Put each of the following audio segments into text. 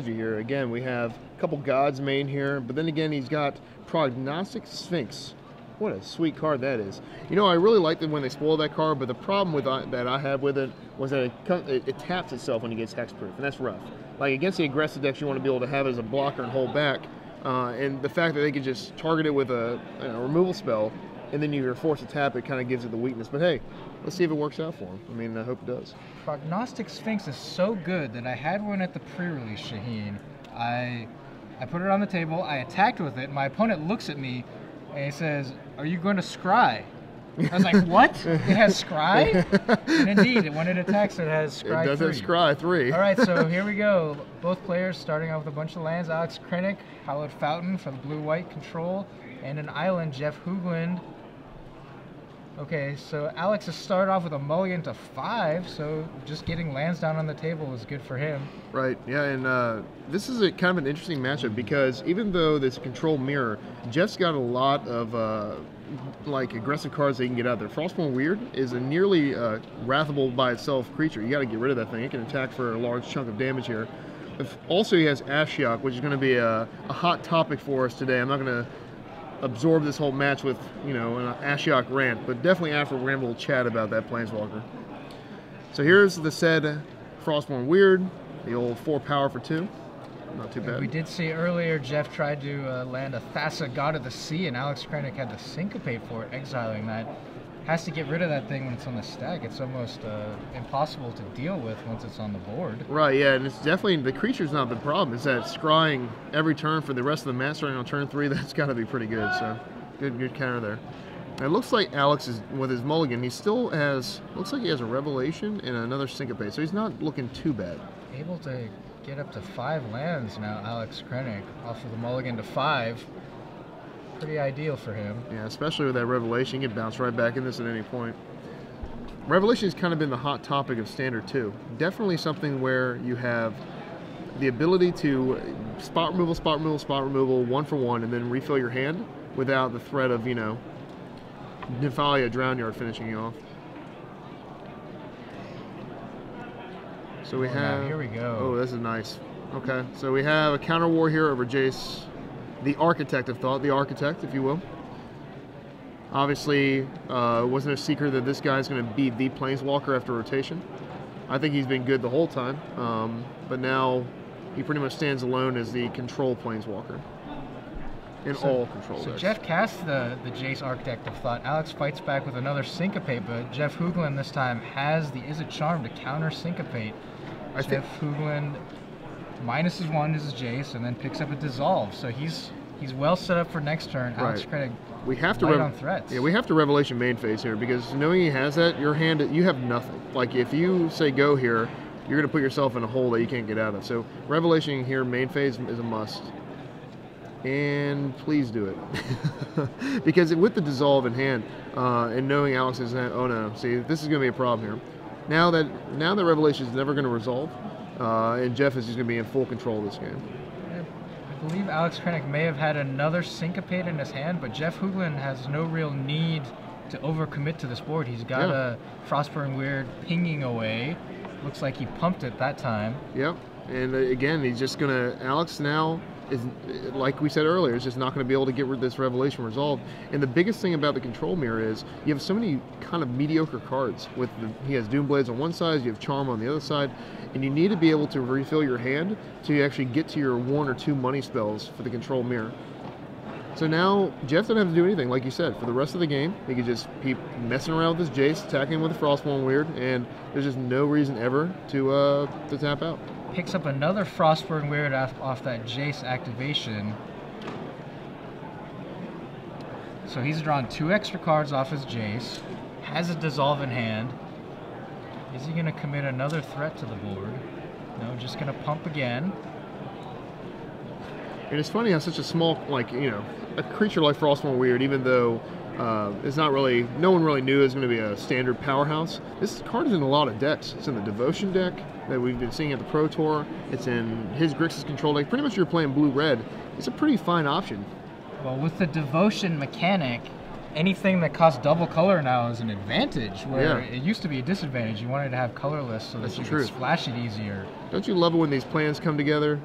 Here again, we have a couple gods main here, but then again, he's got Prognostic Sphinx. What a sweet card that is. You know, I really liked it when they spoiled that card, but the problem with that I had with it was that it taps itself when it gets hexproof, and that's rough. Like against the aggressive decks, you want to be able to have it as a blocker and hold back, and the fact that they can just target it with a removal spell, and then you're forced to tap it, kind of gives it the weakness. But hey, let's see if it works out for him. I mean, I hope it does. Prognostic Sphinx is so good that I had one at the pre-release, Shaheen. I put it on the table, I attacked with it, my opponent looks at me, and he says, "Are you going to scry?" I was like, what? It has scry? And indeed, when it attacks, it has scry 3. It does have scry 3. All right, so here we go. Both players starting off with a bunch of lands. Alex Krenik, Hallowed Fountain for the blue-white control, and an island, Jeff Hoogland. Okay, so Alex has started off with a mulligan to 5, so just getting lands down on the table is good for him. Right, yeah, and this is kind of an interesting matchup because even though this control mirror, Jeff's got a lot of like aggressive cards they can get out there. Frostborn Weird is a nearly wrathable by itself creature. You got to get rid of that thing. It can attack for a large chunk of damage here. Also, he has Ashiok, which is going to be a hot topic for us today. I'm not going to absorb this whole match with, you know, an Ashiok rant, but definitely after we're going to chat about that Planeswalker. So here's the said Frostborn Weird, the old 4 power for 2. Not too bad. We did see earlier Jeff tried to land a Thassa, God of the Sea, and Alex Krenik had to syncopate for it, exiling that. Has to get rid of that thing when it's on the stack. It's almost impossible to deal with once it's on the board. Right, yeah, and it's definitely, the creature's not the problem. It's that scrying every turn for the rest of the match starting on turn 3, that's got to be pretty good, so good counter there. And it looks like Alex is, with his mulligan, he still has, looks like he has a Revelation and another Syncopate, so he's not looking too bad. Able to get up to 5 lands now, Alex Krenik, off of the mulligan to 5. Pretty ideal for him. Yeah, especially with that Revelation, you can bounce right back in this at any point. Revelation has kind of been the hot topic of Standard too. Definitely something where you have the ability to spot removal, 1 for 1, and then refill your hand without the threat of, you know, Nymphalia, Drownyard finishing you off. So we have... Here we go. Oh, this is nice. Okay, so we have a counter war here over Jace, the Architect of Thought, the Architect, if you will. Obviously, wasn't a secret that this guy's going to be the Planeswalker after rotation. I think he's been good the whole time, but now he pretty much stands alone as the control Planeswalker in all control decks. So Jeff casts the Jace Architect of Thought. Alex fights back with another Syncopate, but Jeff Hoogland this time has the Is It Charm to counter Syncopate. Jeff Hoogland -1 is his Jace, and then picks up a Dissolve. So he's well set up for next turn. Alex Krenik we have to light on threats. Yeah, we have to Revelation main phase here because knowing he has that, your hand, you have nothing. Like if you say go here, you're going to put yourself in a hole that you can't get out of. So Revelation here main phase is a must. And please do it. Because with the Dissolve in hand, and knowing Alex is that, oh no, see, this is going to be a problem here. Now that Revelation is never going to resolve, and Jeff is just going to be in full control of this game. I believe Alex Krenik may have had another Syncopate in his hand, but Jeff Hoogland has no real need to overcommit to this board. He's got a Frostburn Weird pinging away. Looks like he pumped it that time. Yep, and again, he's just going to, Alex now is, like we said earlier, is just not going to be able to get rid of this Revelation resolved. And the biggest thing about the control mirror is you have so many kind of mediocre cards. He has Doomblades on one side, you have Charm on the other side, and you need to be able to refill your hand to actually get to your 1 or 2 money spells for the control mirror. So now Jeff doesn't have to do anything, like you said. For the rest of the game, he could just keep messing around with this Jace, attacking with the Frostborn Weird, and there's just no reason ever to tap out. Picks up another Frostburn Weird off that Jace activation. So he's drawn 2 extra cards off his Jace, has a Dissolve in hand. Is he going to commit another threat to the board? No, just going to pump again. And it's funny how such a small, like, you know, a creature like Frostborn Weird, even though it's not really, no one really knew it was going to be a standard powerhouse. This card is in a lot of decks. It's in the Devotion deck that we've been seeing at the Pro Tour. It's in his Grixis control deck. Pretty much you're playing blue-red. It's a pretty fine option. Well, with the Devotion mechanic anything that costs double color now is an advantage, where Yeah. it used to be a disadvantage. You wanted to have colorless so that you could splash it easier. Don't you love it when these plans come together?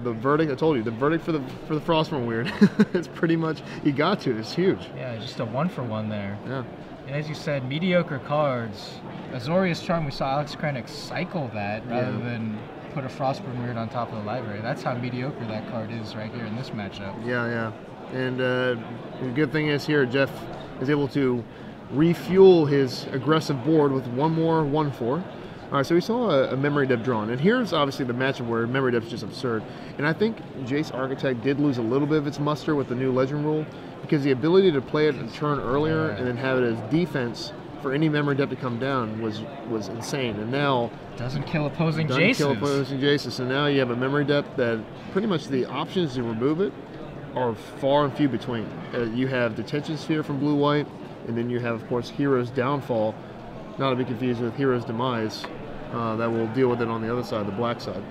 The verdict, I told you, the verdict for the Frostborn Weird. It's pretty much, you got to, it's huge. Yeah, just a 1-for-1 there. Yeah. And as you said, mediocre cards. Azorius Charm, we saw Alex Krenik cycle that rather than put a Frostborn Weird on top of the library. That's how mediocre that card is right here in this matchup. Yeah. And the good thing is here, Jeff is able to refuel his aggressive board with one more 1/4. All right, so we saw a memory depth drawn, and here's obviously the matchup where memory depth is just absurd. And I think Jace Architect did lose a little bit of its muster with the new legend rule, because the ability to play it a turn earlier and then have it as defense for any memory depth to come down was insane. And now doesn't kill opposing doesn't Jaces. kill opposing Jaces. So now you have a memory depth that pretty much the options to remove it are far and few between. You have Detention Sphere from blue-white, and then you have, of course, Hero's Downfall, not to be confused with Hero's Demise, that will deal with it on the other side, the black side.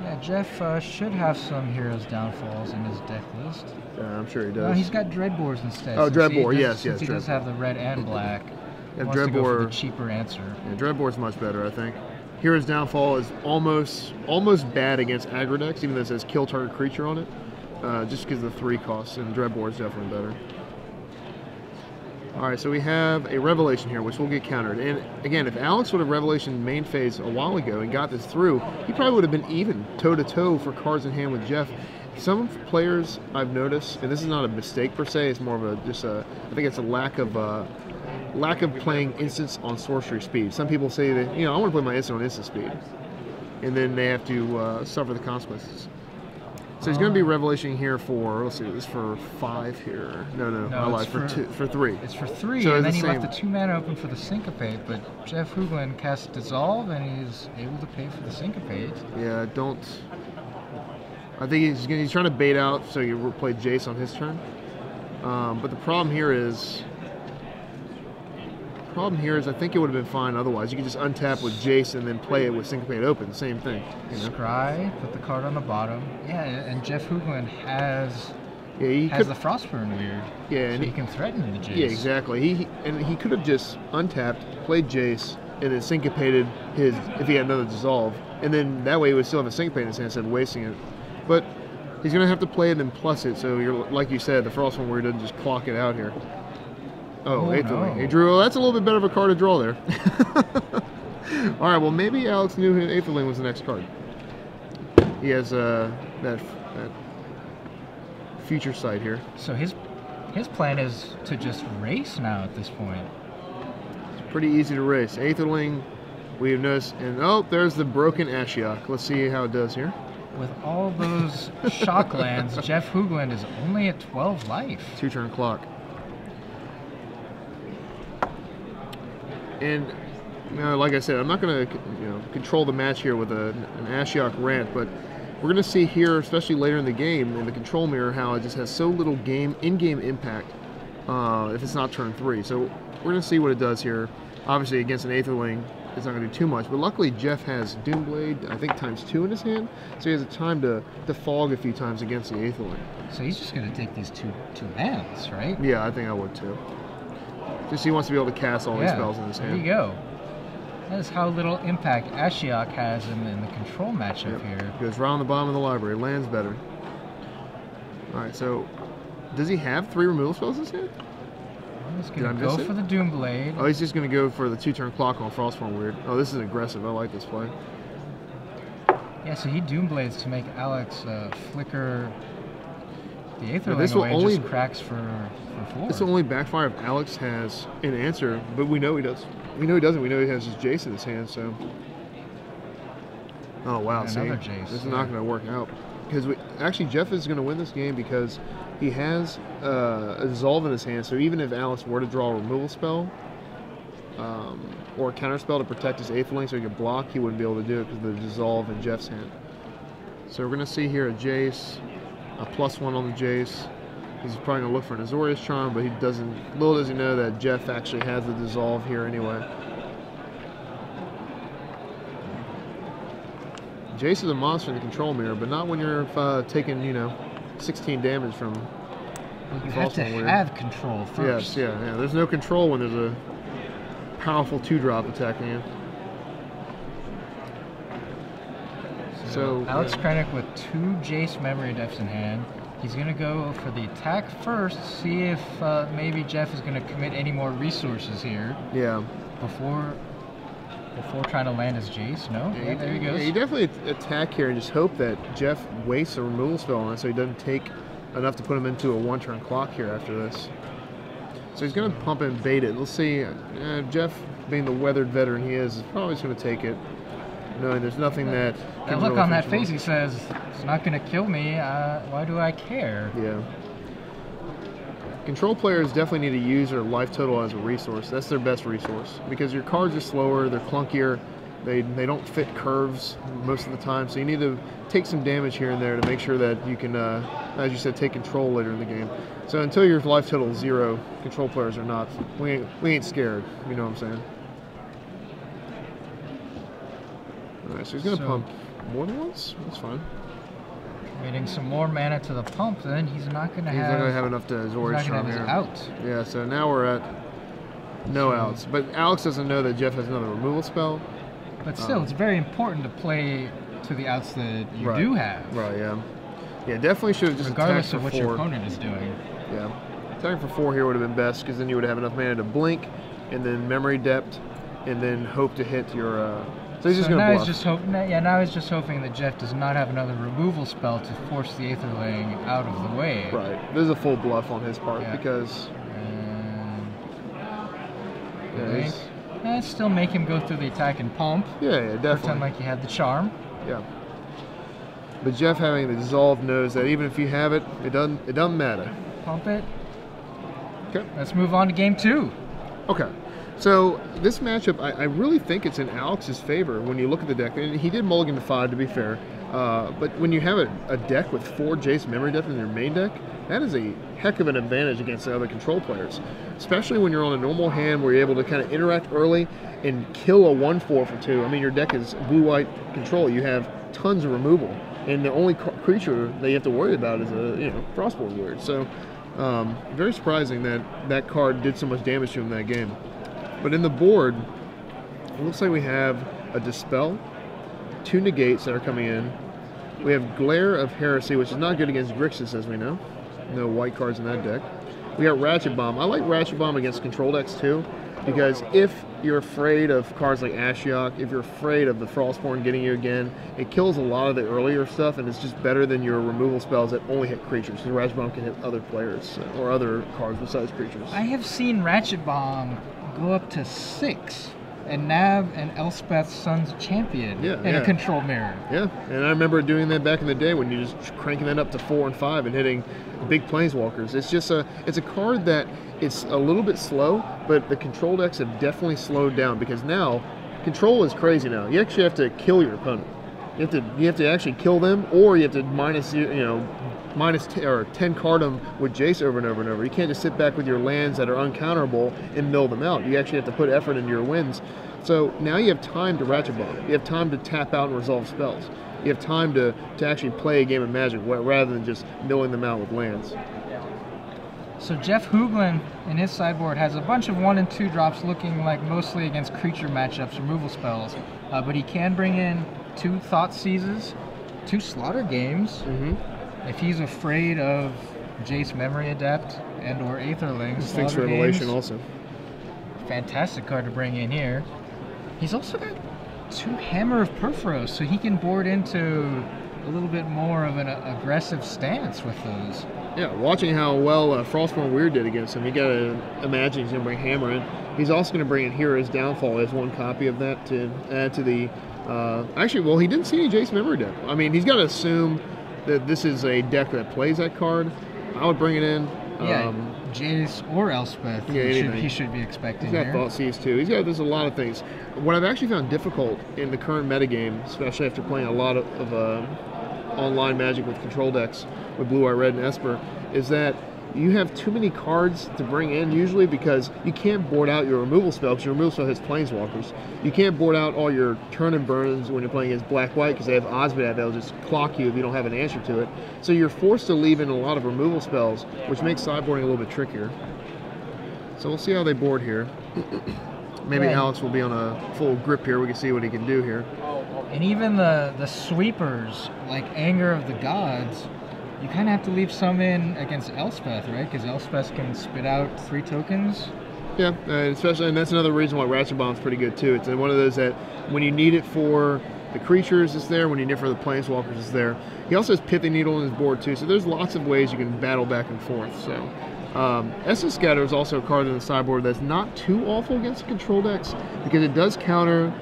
Yeah, Jeff should have some Hero's Downfalls in his deck list. Yeah, I'm sure he does. No, he's got Dreadbores instead. Oh, Dreadbore, yes. Since he does have the red and black. He wants to go for the cheaper answer. Yeah, Dreadbore's much better, I think. Hero's Downfall is almost bad against aggro decks, even though it says kill target creature on it, just because of the 3 costs, and Dreadbore is definitely better. All right, so we have a Revelation here, which will get countered. And again, if Alex would have Revelation main phase a while ago and got this through, he probably would have been even toe-to-toe for cards in hand with Jeff. Some players I've noticed, and this is not a mistake per se, it's more of I think it's a lack of playing instants on sorcery speed. Some people say that, I want to play my instant on instant speed, and then they have to suffer the consequences. So he's going to be Revelation here for, let's see, this is for 5 here. No, I lied, for 3. It's for 3, so and then he left the 2 mana open for the Syncopate, but Jeff Hoogland casts Dissolve, and he's able to pay for the Syncopate. Yeah, I think he's trying to bait out so you play Jace on his turn. But the problem here is I think it would have been fine otherwise. You could just untap with Jace and then play it with Syncopate open, same thing. Scry, put the card on the bottom. Yeah, and Jeff Hoogland has the Frostburn Weird. Yeah, and he can threaten the Jace. Yeah, exactly. He could have just untapped, played Jace, and then syncopated his if he had another Dissolve, and then that way he would still have a Syncopate in his hand instead of wasting it. But he's going to have to play it and plus it, so you're like you said, the Frostburn Weird doesn't just clock it out here. Oh, Eighth Link. He drew. Well, that's a little bit better of a card to draw there. All right, well, maybe Alex knew Eighth Link was the next card. He has that future sight here. So his plan is to just race now at this point. It's pretty easy to race. Eighth Link, we have noticed, and there's the broken Ashiok. Let's see how it does here. With all those shock lands, Jeff Hoogland is only at 12 life. 2-turn clock. And like I said, I'm not going to control the match here with an Ashiok rant, but we're going to see here, especially later in the game, in the control mirror, how it just has so little in-game impact if it's not turn 3. So we're going to see what it does here. Obviously, against an Aetherling, it's not going to do too much, but luckily Jeff has Doomblade, I think, ×2 in his hand, so he has a time to fog a few times against the Aetherling. So he's just going to take these two lands, right? Yeah, I think I would too. Just he wants to be able to cast all these spells in his hand. There you go. That is how little impact Ashiok has in the control matchup here. Goes right on the bottom of the library. Lands better. All right, so does he have 3 removal spells in his hand? He's going to go for the Doomblade. Oh, he's just going to go for the 2-turn clock on Frostborn Weird. Oh, this is aggressive. I like this play. Yeah, so he Doomblades to make Alex flicker the Aetherling away and just cracks for 4. This will only backfire if Alex has an answer, but we know he does. We know he doesn't. We know he has his Jace in his hand, so. Oh, wow. See, Jace, this is not going to work out. Because actually, Jeff is going to win this game because he has a Dissolve in his hand, so even if Alex were to draw a removal spell or a counter spell to protect his Aetherling so he could block, he wouldn't be able to do it because of the Dissolve in Jeff's hand. So we're going to see here a Jace, a +1 on the Jace. He's probably going to look for an Azorius Charm, but little does he know that Jeff actually has the Dissolve here anyway. Jace is a monster in the control mirror, but not when you're taking, 16 damage from You have to have control first. Yes, yeah. There's no control when there's a powerful 2-drop attacking you. So Alex Krenik with 2 Jace memory depths in hand. He's going to go for the attack first, see if maybe Jeff is going to commit any more resources here. Yeah. Before trying to land his Jace. No? Yeah, there he goes. Yeah, you definitely attack here and just hope that Jeff wastes a removal spell on it so he doesn't take enough to put him into a 1-turn clock here after this. So he's going to pump and bait it. Let's see. Jeff, being the weathered veteran he is probably just going to take it. Knowing there's nothing that... That look on that face, he says, it's not going to kill me. Why do I care? Yeah. Control players definitely need to use their life total as a resource. That's their best resource. Because your cards are slower, they're clunkier, they don't fit curves most of the time. So you need to take some damage here and there to make sure that you can, as you said, take control later in the game. So until your life total is 0, control players are not... We ain't scared, you know what I'm saying? Alright, so he's going to pump more than once? That's fine. Committing some more mana to the pump, then he's not going to have... He's not going to have enough to Zori's Charm here. Out. Yeah, so now we're at no outs. But Alex doesn't know that Jeff has another removal spell. But still, it's very important to play to the outs that you do have. Right, yeah. Yeah, definitely should have just regardless of attacked what for 4. your opponent is doing. Yeah. Attacking for 4 here would have been best, because then you would have enough mana to blink, and then memory depth, and then hope to hit your... So he's just going to bluff. Now he's just hoping that Jeff does not have another removal spell to force the Aetherling out of the way. Right. This is a full bluff on his part, because... Still make him go through the attack and pump. Yeah, definitely. Pretend like he had the charm. Yeah. But Jeff having the dissolve knows that even if you have it, it doesn't matter. Pump it. Okay. Let's move on to game 2. Okay. So this matchup, I really think it's in Alex's favor when you look at the deck. And he did mulligan to 5, to be fair. But when you have a deck with 4 Jace memory depth in your main deck, that is a heck of an advantage against the other control players. Especially when you're on a normal hand where you're able to kind of interact early and kill a 1/4 for 2. I mean, your deck is blue-white control. You have tons of removal. And the only creature that you have to worry about is a Frostborn Weird. So very surprising that that card did so much damage to him in that game. But in the board, it looks like we have a Dispel, 2 negates that are coming in. We have Glare of Heresy, which is not good against Grixis, as we know. No white cards in that deck. We got Ratchet Bomb. I like Ratchet Bomb against control decks too, because if you're afraid of cards like Ashiok, if you're afraid of the Frostborn getting you again, it kills a lot of the earlier stuff, and it's just better than your removal spells that only hit creatures. So Ratchet Bomb can hit other players or other cards besides creatures. I have seen Ratchet Bomb go up to 6 and Nav and Elspeth's Son's Champion in a control mirror. Yeah, and I remember doing that back in the day when you're just cranking that up to 4 and 5 and hitting big planeswalkers. It's just it's a card that it's a little bit slow, but the control decks have definitely slowed down, because now control is crazy now. You actually have to kill your opponent. You have to actually kill them, or you have to minus 10 card them with Jace over and over and over. You can't just sit back with your lands that are uncounterable and mill them out. You actually have to put effort into your wins. So now you have time to Ratchet Bomb. You have time to tap out and resolve spells. You have time to actually play a game of Magic rather than just milling them out with lands. So Jeff Hoogland in his sideboard has a bunch of 1 and 2 drops looking like mostly against creature matchups, removal spells. But he can bring in 2 Thought Seizes, 2 Slaughter Games. If he's afraid of Jace Memory Adept and or Aetherling, Sphinx Revelation also. Fantastic card to bring in here. He's also got 2 Hammer of Perforos, so he can board into a little bit more of an aggressive stance with those. Yeah, watching how well Frostborn Weird did against him, you gotta imagine he's gonna bring Hammer in. He's also gonna bring in Hero's Downfall as 1 copy of that to add to the. Actually, well, he didn't see any Jace Memory deck. I mean, he's got to assume that this is a deck that plays that card. I would bring it in. Jace or Elspeth, he should be expecting. He's got Thought Seize too. There's a lot of things. What I've actually found difficult in the current metagame, especially after playing a lot of online Magic with control decks with Blue, White, Red, and Esper, is that you have too many cards to bring in usually because you can't board out your removal spell because your removal spell has planeswalkers. You can't board out all your turn and burns when you're playing against black-white because they have odds for that. They'll just clock you if you don't have an answer to it. So you're forced to leave in a lot of removal spells, which makes sideboarding a little bit trickier. So we'll see how they board here. Maybe Alex will be on a full grip here. We can see what he can do here. And even the sweepers, like Anger of the Gods, you kind of have to leave some in against Elspeth, right? Because Elspeth can spit out 3 tokens. Yeah, especially, and that's another reason why Ratchet Bomb's pretty good too. It's one of those that when you need it for the creatures, it's there. When you need it for the planeswalkers, it's there. He also has Pithy Needle on his board too, so there's lots of ways you can battle back and forth. So, Essence Scatter is also a card in the sideboard that's not too awful against control decks because it does counter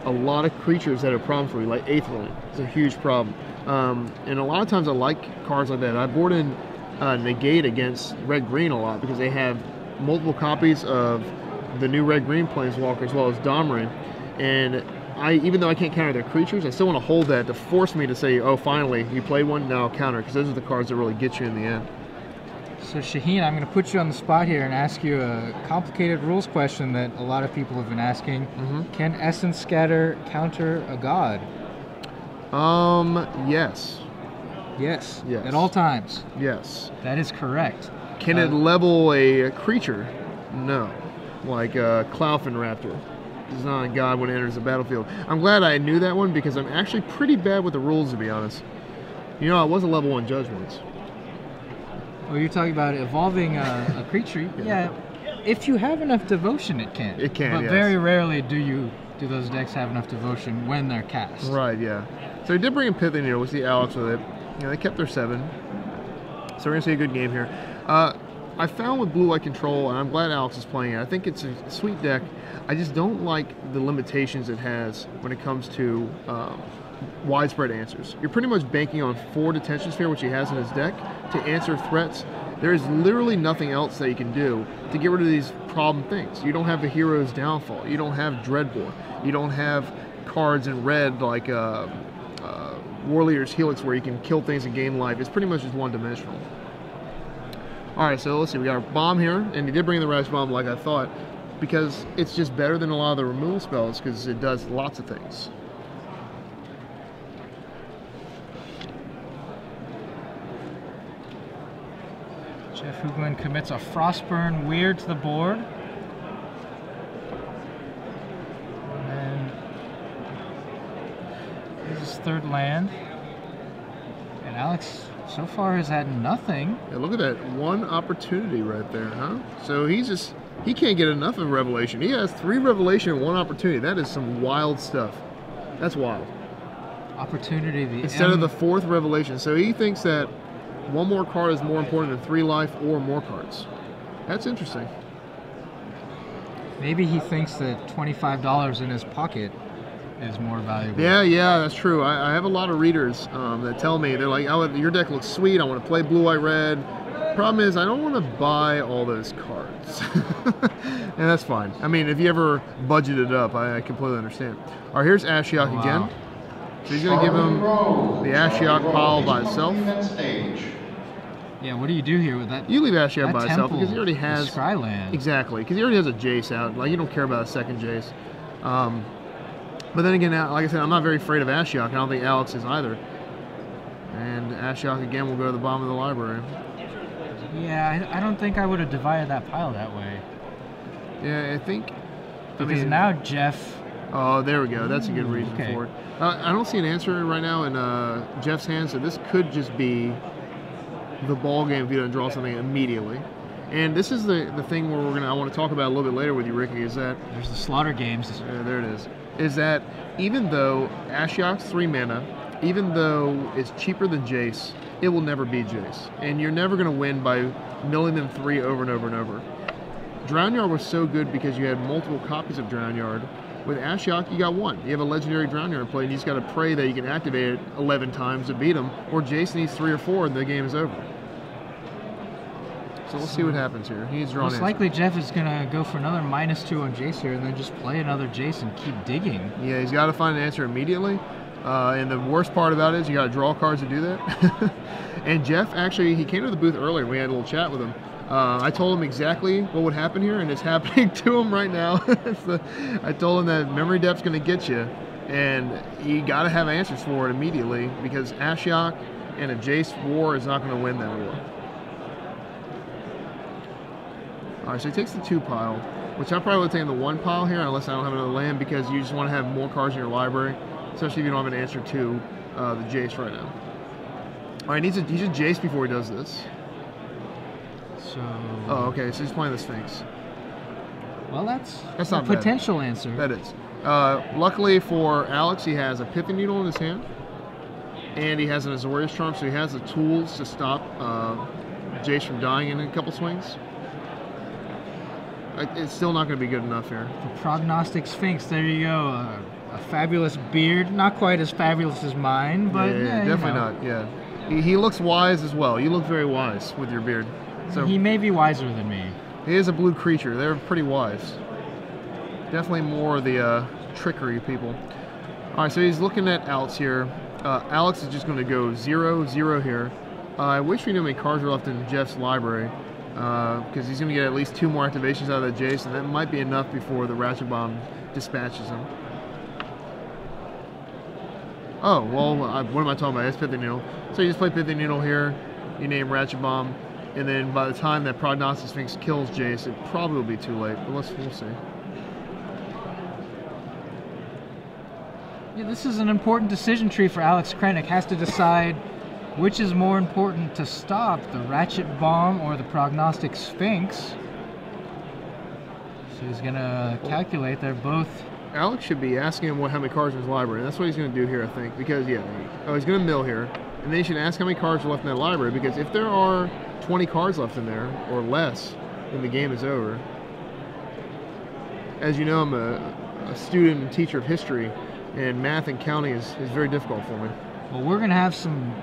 a lot of creatures that are problems for you, like Aetherling. It's a huge problem. And a lot of times I like cards like that. I board in Negate against Red-Green a lot because they have multiple copies of the new Red-Green Planeswalker as well as Domri. And even though I can't counter their creatures, I still want to hold that to force me to say, oh, finally, you played one, now I'll counter, because those are the cards that really get you in the end. So Shaheen, I'm going to put you on the spot here and ask you a complicated rules question that a lot of people have been asking. Can Essence Scatter counter a god? Yes. Yes. At all times? Yes. That is correct. Can it level a creature? No. Like Cloudfin Raptor. It's not a god when it enters the battlefield. I'm glad I knew that one because I'm actually pretty bad with the rules, to be honest. You know, I was a level 1 judge once. Oh, you're talking about evolving a creature? Yeah. If you have enough devotion, it can. It can, but yes. very rarely do those decks have enough devotion when they're cast. Right, yeah. So he did bring in Pithy Needle. We see Alex with it. You know, they kept their 7. So we're going to see a good game here. I found with Blue-White Control, and I'm glad Alex is playing it, I think it's a sweet deck. I just don't like the limitations it has when it comes to widespread answers. You're pretty much banking on 4 Detention Sphere, which he has in his deck, to answer threats. There is literally nothing else that you can do to get rid of these problem things. You don't have the Hero's Downfall. You don't have Dreadbore. You don't have cards in red like Warleader's Helix where you can kill things and gain life. It's pretty much just one-dimensional. Alright, so let's see. We got our bomb here, and he did bring the Ratchet Bomb like I thought, because it's just better than a lot of the removal spells because it does lots of things. Jeff Hoogland commits a Frostburn Weird to the board. And this is his 3rd land. And Alex so far has had nothing. Yeah, look at that one opportunity right there, huh? So he can't get enough of Revelation. He has 3 Revelation and 1 opportunity. That is some wild stuff. That's wild. Opportunity, instead of the 4th Revelation. So he thinks that 1 more card is more important than 3 life or more cards. That's interesting. Maybe he thinks that $25 in his pocket is more valuable. Yeah, that's true. I have a lot of readers that tell me, they're like, oh, your deck looks sweet, I want to play blue, white, red. Problem is, I don't want to buy all those cards. And that's fine. I mean, if you ever budget it up, I completely understand. All right, here's Ashiok again. So he's going to give him the Ashiok pile by itself. Yeah, what do you do here with that? You leave Ashiok by itself because he already has Skyland. Exactly, because he already has a Jace out. Like, you don't care about a second Jace. But then again, like I said, I'm not very afraid of Ashiok. I don't think Alex is either. And Ashiok again will go to the bottom of the library. Yeah, I don't think I would have divided that pile that way. Yeah, I think. Because now Jeff. Oh, there we go. That's a good reason for it. I don't see an answer right now in Jeff's hand, so this could just be the ball game if you don't draw something immediately. And this is the thing where I want to talk about a little bit later with you, Ricky, is that there's the slaughter games. There it is. Is that even though Ashiok's 3 mana, even though it's cheaper than Jace, it will never be Jace. And you're never going to win by milling them 3 over and over and over. Drownyard was so good because you had multiple copies of Drownyard. With Ashiok, you got 1. You have a legendary Drownyard play, and you just got to pray that you can activate it 11 times to beat him, or Jace needs 3 or 4 and the game is over. So we'll see what happens here. He's drawn most likely Jeff is going to go for another -2 on Jace here and then just play another Jace and keep digging. Yeah, he's got to find an answer immediately. And the worst part about it is you got to draw cards to do that. And Jeff, actually, he came to the booth earlier. We had a little chat with him. I told him exactly what would happen here, and it's happening to him right now. I told him that memory depth's going to get you, and you got to have answers for it immediately, because Ashiok and a Jace war is not going to win that war. All right, so he takes the 2 pile, which I probably would take in the 1 pile here, unless I don't have another land, because you just want to have more cards in your library, especially if you don't have an answer to the Jace right now. All right, he needs a Jace before he does this. So. Oh, okay. So he's playing the Sphinx. Well, that's not a potential answer. That is. Luckily for Alex, he has a Pithing Needle in his hand, and he has an Azorius Charm, so he has the tools to stop Jace from dying in a couple swings. It's still not going to be good enough here. The Prognostic Sphinx. There you go. A fabulous beard. Not quite as fabulous as mine, but yeah, definitely not. Yeah, he looks wise as well. You look very wise with your beard. So he may be wiser than me. He is a blue creature. They're pretty wise. Definitely more of the trickery people. All right, so he's looking at Alex here. Alex is just going to go 0-0 here. I wish we knew how many cards were left in Jeff's library, because he's going to get at least 2 more activations out of that Jace, and that might be enough before the Ratchet Bomb dispatches him. Oh, well, what am I talking about? It's Pithing Needle. So you just play Pithing Needle here, you name Ratchet Bomb, and then by the time that Prognostic Sphinx kills Jace, it probably will be too late, but we'll see. Yeah, this is an important decision tree for Alex Krenik. Has to decide which is more important to stop, the Ratchet Bomb or the Prognostic Sphinx. So he's going to calculate. They're both... Alex should be asking him how many cards in his library. That's what he's going to do here, I think, because, yeah, he's going to mill here. And then you should ask how many cards are left in that library, because if there are 20 cards left in there, or less, then the game is over. As you know, I'm a student and teacher of history, and math and counting is very difficult for me. Well, we're going to have some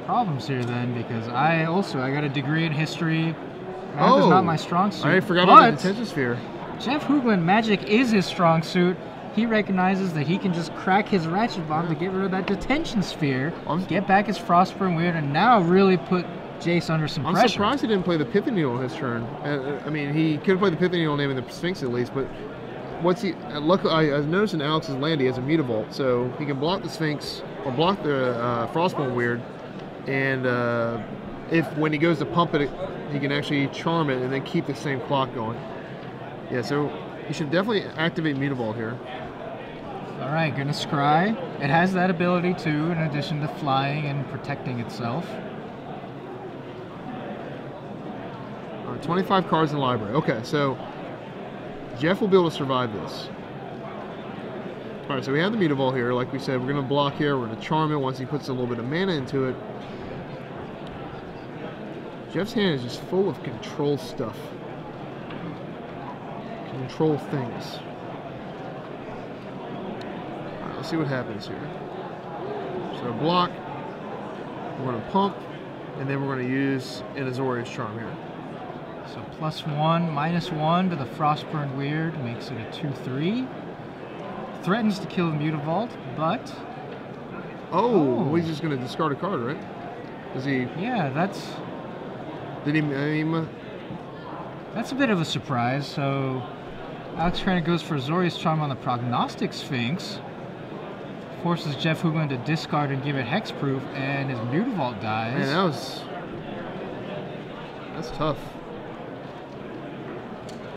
problems here then, because I got a degree in history. Math is not my strong suit. I forgot about the detention sphere. Jeff Hoogland, magic is his strong suit. He recognizes that he can just crack his Ratchet Bomb to get rid of that detention sphere, get back his Frostburn Weird, and now really put Jace under some pressure. I'm surprised he didn't play the Pithing Needle on his turn. I mean, he could have played the Pithing Needle naming the Sphinx at least, but what's he? Luckily, I noticed in Alex's land he has a Mutavault, so he can block the Sphinx or block the Frostburn Weird, and when he goes to pump it, he can actually charm it and then keep the same clock going. Yeah, so you should definitely activate Mutavault here. All right, gonna scry. It has that ability too, in addition to flying and protecting itself. 25 cards in the library. Okay, so Jeff will be able to survive this. All right, so we have the Mutavault here. Like we said, we're gonna block here. We're gonna charm it once he puts a little bit of mana into it. Jeff's hand is just full of control stuff. Control things. Alright, let's see what happens here. So block, we're going to pump, and then we're going to use an Azorius Charm here. So +1, -1 to the Frostburn Weird makes it a 2/3. Threatens to kill the Mutavault, but... Oh, he's just going to discard a card, right? Does he... Yeah, that's... Did he... That's a bit of a surprise, so... Alex Krenik goes for Azorius Charm on the Prognostic Sphinx. Forces Jeff Hoogland to discard and give it hexproof, and his Mutavault dies. Man, that's tough.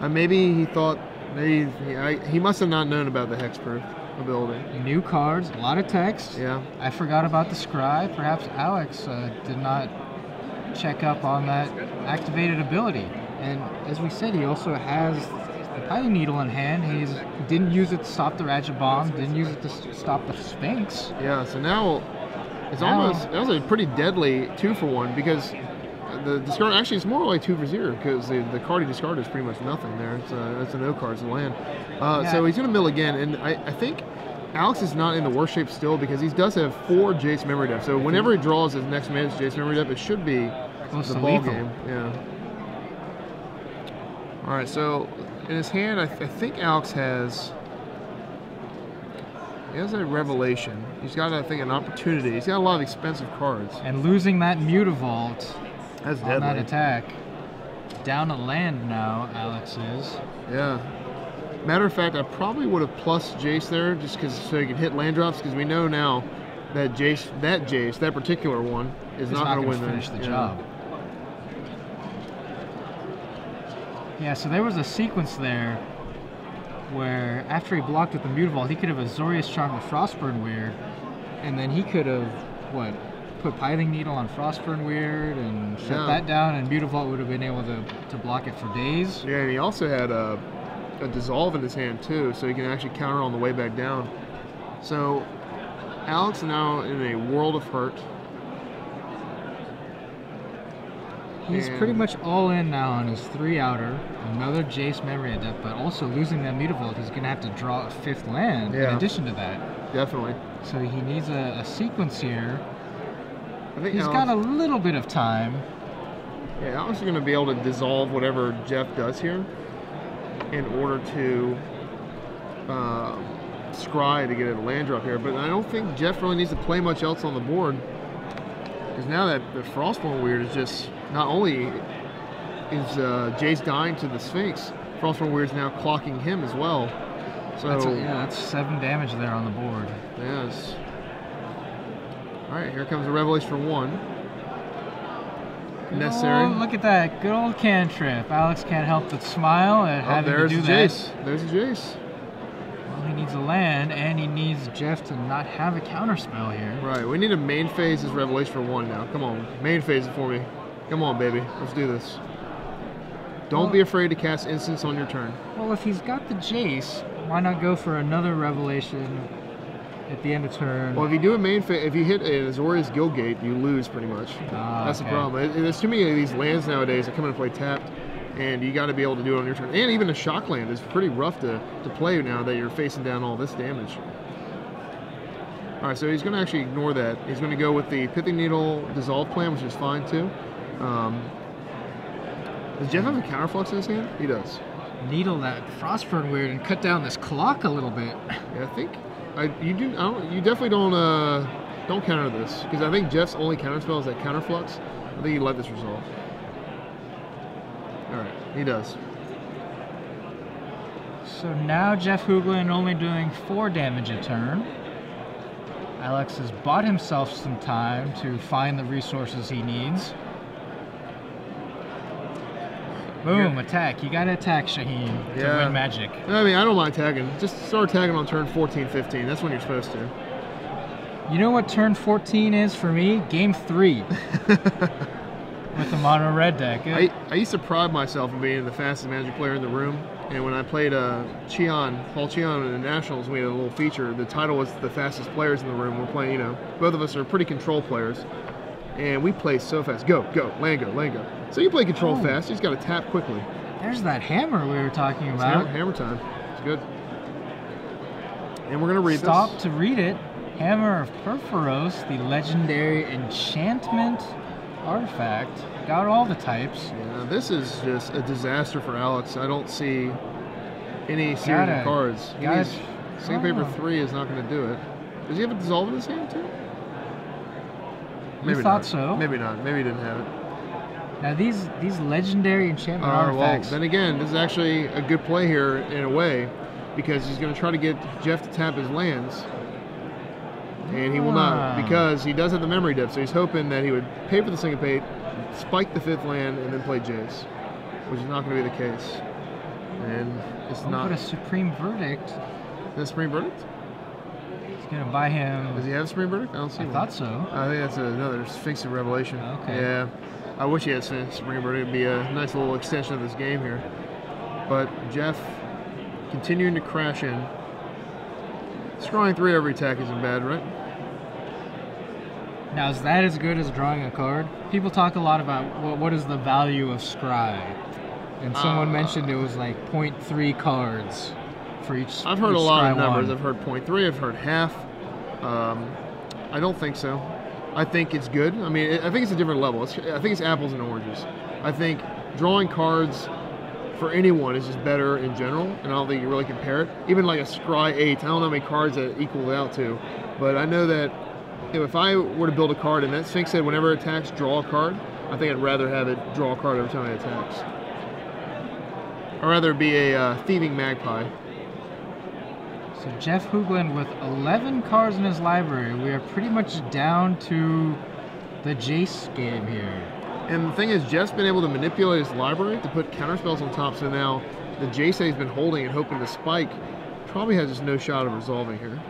Maybe he thought... he must have not known about the hexproof ability. New cards, a lot of text. Yeah. I forgot about the scry. Perhaps Alex did not check up on that activated ability. And as we said, he also has the Pithing Needle in hand. He didn't use it to stop the Ratchet Bomb, didn't use it to stop the Sphinx. Yeah, so now that was a pretty deadly 2-for-1, because the discard actually is more like 2 for 0, because the card he discarded is pretty much nothing there. It's a no card, it's a land. So he's going to mill again, and I think Alex is not in the worst shape still, because he does have 4 Jace memory depth. So whenever he draws his next man's Jace memory depth, it should be the ball game. Yeah. All right, so in his hand, I think Alex has He has a revelation. He's got, I think, an opportunity. He's got a lot of expensive cards. And losing that Mutavault That's on deadly. that attack. Down to land now, Alex is. Yeah. Matter of fact, I probably would have plus Jace there just so he could hit land drops, because we know now that Jace, that particular one, is not going to win finish the job. Yeah, so there was a sequence there where after he blocked with the Mutavault, he could have Azorius Charm with Frostburn Weird, and then he could have, put Pithing Needle on Frostburn Weird and shut that down, and Mutavault would have been able to block it for days. Yeah, and he also had a Dissolve in his hand too, so he can actually counter on the way back down. So Alex now in a world of hurt. He's pretty much all in now on his 3 outer, another Jace Memory Adept, but also losing that Mutavault, he's going to have to draw a 5th land in addition to that. Definitely. So he needs a sequence here. I think he's got a little bit of time. Yeah, Alex is going to be able to dissolve whatever Jeff does here in order to scry to get a land drop here. But I don't think Jeff really needs to play much else on the board, because now that the Frostborn Weird is just, not only is Jace dying to the Sphinx, Frostborn Weird is now clocking him as well. So that's 7 damage there on the board. Yes. All right, here comes a Revelation for 1. Necessary. Oh, look at that. Good old cantrip. Alex can't help but smile at having to do that. There's a Jace. Well, he needs a land, and he needs Jeff to not have a counterspell here. Right, we need a main phase as Revelation for 1 now. Come on, main phase it for me. Come on, baby. Let's do this. Don't be afraid to cast instants on your turn. Well, if he's got the Jace, why not go for another Revelation at the end of turn? Well, if you do a main phase, if you hit an Azorius Guildgate, you lose pretty much. That's the problem. There's too many of these lands nowadays that come into play tapped, and you got to be able to do it on your turn. And even a shock land is pretty rough to play now that you're facing down all this damage. All right, so he's going to actually ignore that. He's going to go with the Pithing Needle Dissolve plan, which is fine too. Does Jeff have a Counterflux in his hand? He does. Needle that Frostburn Weird and cut down this clock a little bit. Yeah, I think you definitely don't counter this, because I think Jeff's only counterspell is that Counterflux. I think you let this resolve. All right, he does. So now Jeff Hoogland only doing 4 damage a turn. Alex has bought himself some time to find the resources he needs. Boom, attack. You gotta attack Shaheen to win Magic. I mean, I don't mind tagging. Just start tagging on turn 14, 15. That's when you're supposed to. You know what turn 14 is for me? Game 3. With the mono red deck. I used to pride myself on being the fastest Magic player in the room. And when I played Paul Cheon in the Nationals, we had a little feature. The title was the fastest players in the room. We're playing, both of us are pretty control players. And we play so fast. Go, land go. So you play control fast. You just got to tap quickly. There's that hammer we were talking about. Hammer time. It's good. And we're going to read Stop to read it. Hammer of Perforos, the legendary enchantment artifact. Got all the types. Yeah, this is just a disaster for Alex. I don't see any series of cards. Sandpaper 3 is not going to do it. Does he have a Dissolve in his hand too? Maybe thought so. Maybe not. Maybe he didn't have it. Now these legendary enchantment artifacts. Well, then again, this is actually a good play here in a way, because he's going to try to get Jeff to tap his lands, and he will not, because he does have the memory dip. So he's hoping that he would pay for the Syncopate, spike the 5th land, and then play Jace, which is not going to be the case. And it's not. But a Supreme Verdict. The Supreme Verdict? He's going to buy him. Does he have a Supreme Verdict? I don't see one. I thought so. I think that's another Sphinx of Revelation. Okay. Yeah. I wish he had Supreme Verdict. It'd be a nice little extension of this game here. But Jeff continuing to crash in. Scrying 3 every attack isn't bad, right? Now, is that as good as drawing a card? People talk a lot about what is the value of Scry. And someone mentioned it was like 0.3 cards for each. I've heard a lot of numbers. I've heard 0.3. I've heard half. I don't think so. I think it's good. I mean, I think it's a different level. I think it's apples and oranges. I think drawing cards for anyone is just better in general, and I don't think you really compare it. Even like a Scry 8, I don't know how many cards that equal it out to, but I know that if I were to build a card and that Sphinx said whenever it attacks, draw a card, I think I'd rather have it draw a card every time it attacks. I'd rather it be a thieving magpie. So Jeff Hoogland with 11 cards in his library. We are pretty much down to the Jace game here. And the thing is, Jeff's been able to manipulate his library to put counterspells on top, so now the Jace that he's been holding and hoping to spike probably has just no shot of resolving here.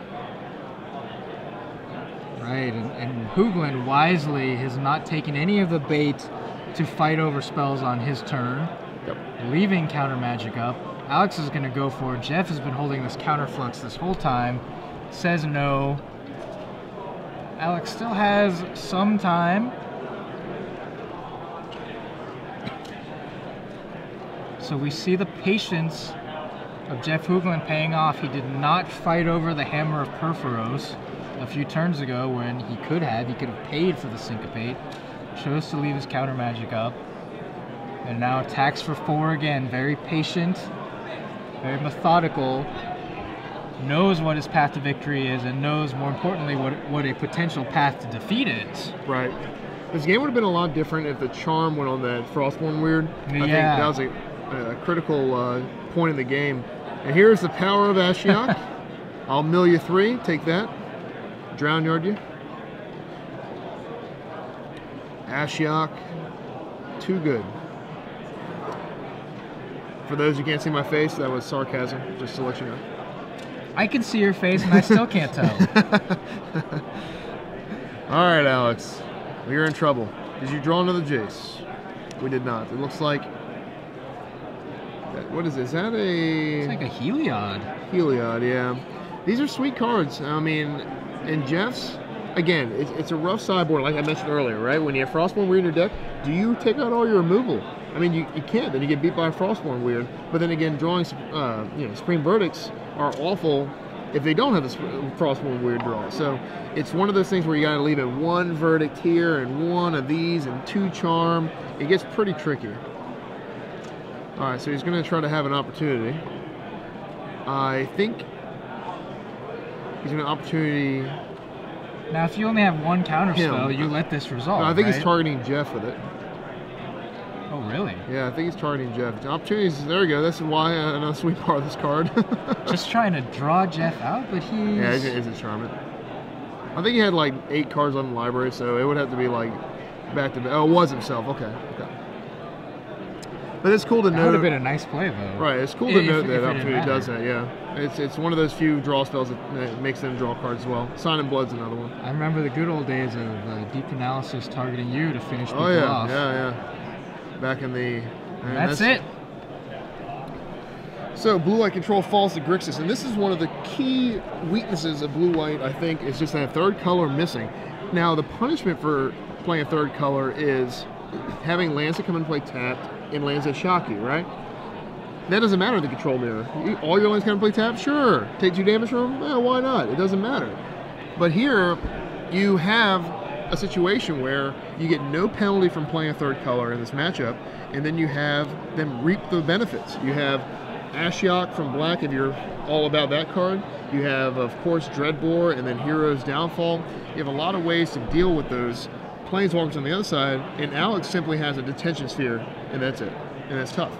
Right, and Hoogland wisely has not taken any of the bait to fight over spells on his turn, leaving counter magic up. Alex is going to go for it. Jeff has been holding this counterflux this whole time, says no. Alex still has some time. So we see the patience of Jeff Hoogland paying off. He did not fight over the Hammer of Perforos a few turns ago when he could have. He could have paid for the Syncopate. Chose to leave his counter magic up. And now attacks for 4 again. Very patient, very methodical. Knows what his path to victory is, and knows, more importantly, what a potential path to defeat is. Right. This game would have been a lot different if the charm went on that Frostborn Weird. I think that was a critical point in the game. And here's the power of Ashiok. I'll mill you 3. Take that. Drown yard you. Ashiok. Too good. For those who can't see my face, that was sarcasm, just to let you know. I can see your face, and I still can't tell. All right, Alex. We're in trouble. Did you draw another Jace? We did not. It looks like... What is this? Is that a... It's like a Heliod. Heliod, yeah. These are sweet cards. I mean, in Jeff's... Again, it's a rough sideboard, like I mentioned earlier, right? When you have Frostborn Weird in your deck, do you take out all your removal? I mean, you can't. Then you get beat by a Frostborn Weird. But then again, drawing Supreme Verdicts are awful if they don't have the Frostborn Weird draw. So it's one of those things where you got to leave it 1 Verdict here and 1 of these and 2 Charm. It gets pretty tricky. All right, so he's going to try to have an opportunity. I think he's going to opportunity... Now, if you only have 1 counterspell, you let this resolve. No, I think right? he's targeting Jeff with it. Oh, really? Yeah, I think he's targeting Jeff. Opportunities, there we go. That's why another sweet part of this card. Just trying to draw Jeff out, but he's... Yeah, it's a charm. I think he had like 8 cards on the library, so it would have to be like back to back. Oh, it was himself. Okay. But it's cool to know. That would have been a nice play, though. Right, it's cool to note that opportunity does that, yeah. It's one of those few draw spells that makes them draw cards as well. Sign and Blood's another one. I remember the good old days of Deep Analysis targeting you to finish people off. Yeah. Back in the... That's it. So, Blue-White control falls to Grixis, and this is one of the key weaknesses of Blue-White, I think, is just that 3rd color missing. Now, the punishment for playing a 3rd color is having lands that come and play tapped and lands that shock you, right? That doesn't matter in the control mirror. All your lands come and play tapped? Sure. Take 2 damage from them? Yeah, why not? It doesn't matter. But here, you have a situation where you get no penalty from playing a 3rd color in this matchup, and then you have them reap the benefits. You have Ashiok from black if you're all about that card. You have, of course, Dreadbore and then Hero's Downfall. You have a lot of ways to deal with those Planeswalkers on the other side, and Alex simply has a Detention Sphere, and that's it. And that's tough.